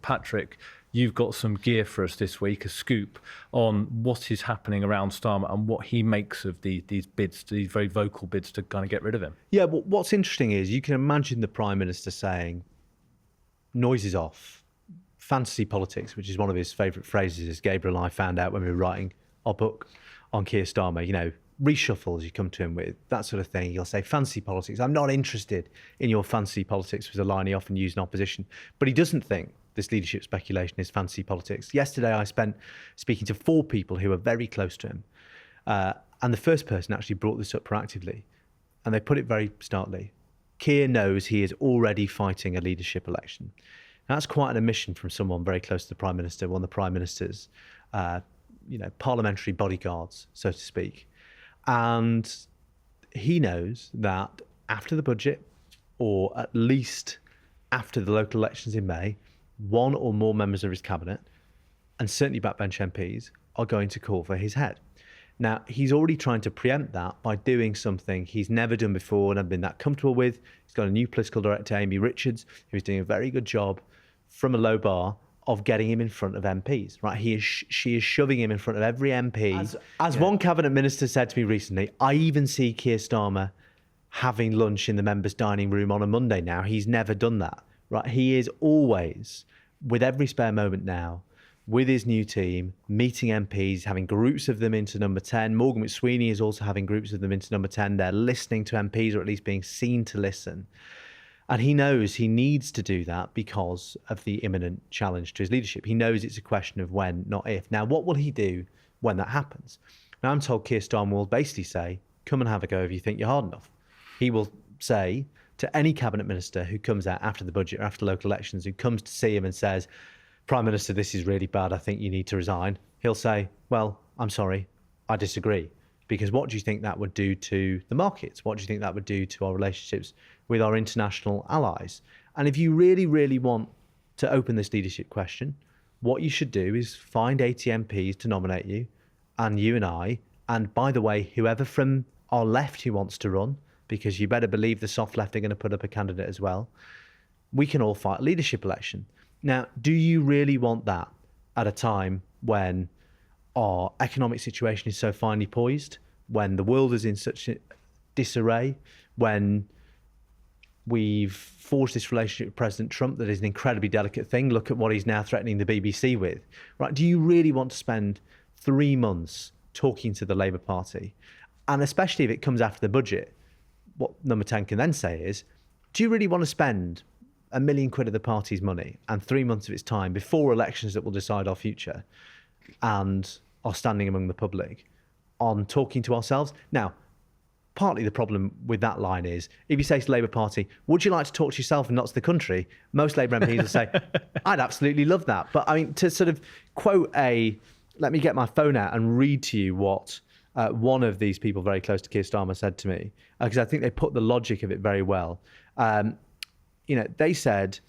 Patrick, you've got some gear for us this week, a scoop on what is happening around Starmer and what he makes of these bids, these very vocal bids to kind of get rid of him. Yeah, but what's interesting is you can imagine the Prime Minister saying, noise is off. Fantasy politics, which is one of his favourite phrases, as Gabriel and I found out when we were writing our book on Keir Starmer, you know, reshuffle as you come to him with, that sort of thing. He'll say, fantasy politics, I'm not interested in your fantasy politics, was a line he often used in opposition. But he doesn't think this leadership speculation is fantasy politics. Yesterday, I spent speaking to 4 people who are very close to him. And the first person actually brought this up proactively. And they put it very starkly. Keir knows he is already fighting a leadership election. Now, that's quite an admission from someone very close to the Prime Minister, one of the Prime Minister's parliamentary bodyguards, so to speak. And he knows that after the budget, or at least after the local elections in May, one or more members of his cabinet, and certainly backbench MPs, are going to call for his head. Now, he's already trying to preempt that by doing something he's never done before and I've been that comfortable with. He's got a new political director, Amy Richards, who's doing a very good job from a low bar of getting him in front of MPs, right? She is shoving him in front of every MP. As one cabinet minister said to me recently, I even see Keir Starmer having lunch in the members' dining room on a Monday now. He's never done that, right? He is always, with every spare moment now, with his new team, meeting MPs, having groups of them into number 10. Morgan McSweeney is also having groups of them into number 10. They're listening to MPs, or at least being seen to listen. And he knows he needs to do that because of the imminent challenge to his leadership. He knows it's a question of when, not if. Now, what will he do when that happens? Now, I'm told Keir Starmer will basically say, come and have a go if you think you're hard enough. He will say to any cabinet minister who comes out after the budget or after local elections, who comes to see him and says, Prime Minister, this is really bad, I think you need to resign. He'll say, well, I'm sorry, I disagree. Because what do you think that would do to the markets? What do you think that would do to our relationships with our international allies? And if you really, really want to open this leadership question, what you should do is find 80 MPs to nominate you, and you and I, and by the way, whoever from our left who wants to run, because you better believe the soft left are going to put up a candidate as well, we can all fight a leadership election. Now, do you really want that at a time when our economic situation is so finely poised, when the world is in such disarray, when we've forged this relationship with President Trump that is an incredibly delicate thing? Look at what he's now threatening the BBC with. Right? Do you really want to spend 3 months talking to the Labour Party? And especially if it comes after the budget, what number 10 can then say is, do you really want to spend £1 million of the party's money and 3 months of its time before elections that will decide our future and our standing among the public on talking to ourselves? Now, partly the problem with that line is, if you say to the Labour Party, would you like to talk to yourself and not to the country? Most Labour MPs will say, I'd absolutely love that. But I mean, to sort of quote let me get my phone out and read to you what one of these people very close to Keir Starmer said to me, because I think they put the logic of it very well. They said,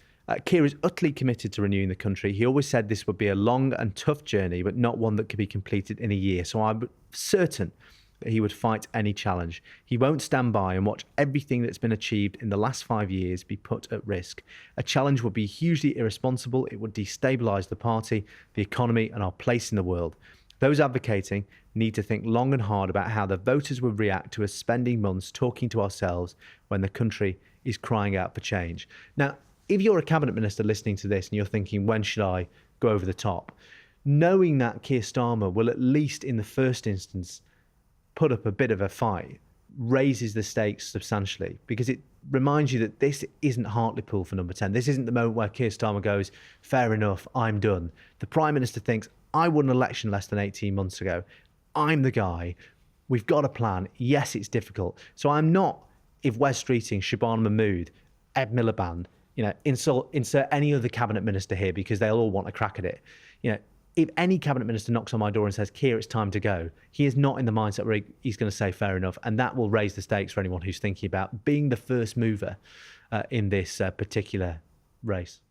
Keir is utterly committed to renewing the country. He always said this would be a long and tough journey, but not one that could be completed in a year. So I'm certain that he would fight any challenge. He won't stand by and watch everything that's been achieved in the last 5 years be put at risk. A challenge would be hugely irresponsible. It would destabilise the party, the economy, and our place in the world. Those advocating need to think long and hard about how the voters would react to us spending months talking to ourselves when the country is crying out for change. Now, if you're a cabinet minister listening to this and you're thinking, when should I go over the top? Knowing that Keir Starmer will, at least in the first instance, put up a bit of a fight, raises the stakes substantially, because it reminds you that this isn't Hartlepool for number 10. This isn't the moment where Keir Starmer goes, fair enough, I'm done. The Prime Minister thinks, I won an election less than 18 months ago. I'm the guy. We've got a plan. Yes, it's difficult. So I'm not, if Wes Streeting, Shabana Mahmood, Ed Miliband, insert any other cabinet minister here, because they'll all want a crack at it. If any cabinet minister knocks on my door and says, Keir, it's time to go, he is not in the mindset where he's going to say fair enough. And that will raise the stakes for anyone who's thinking about being the first mover in this particular race.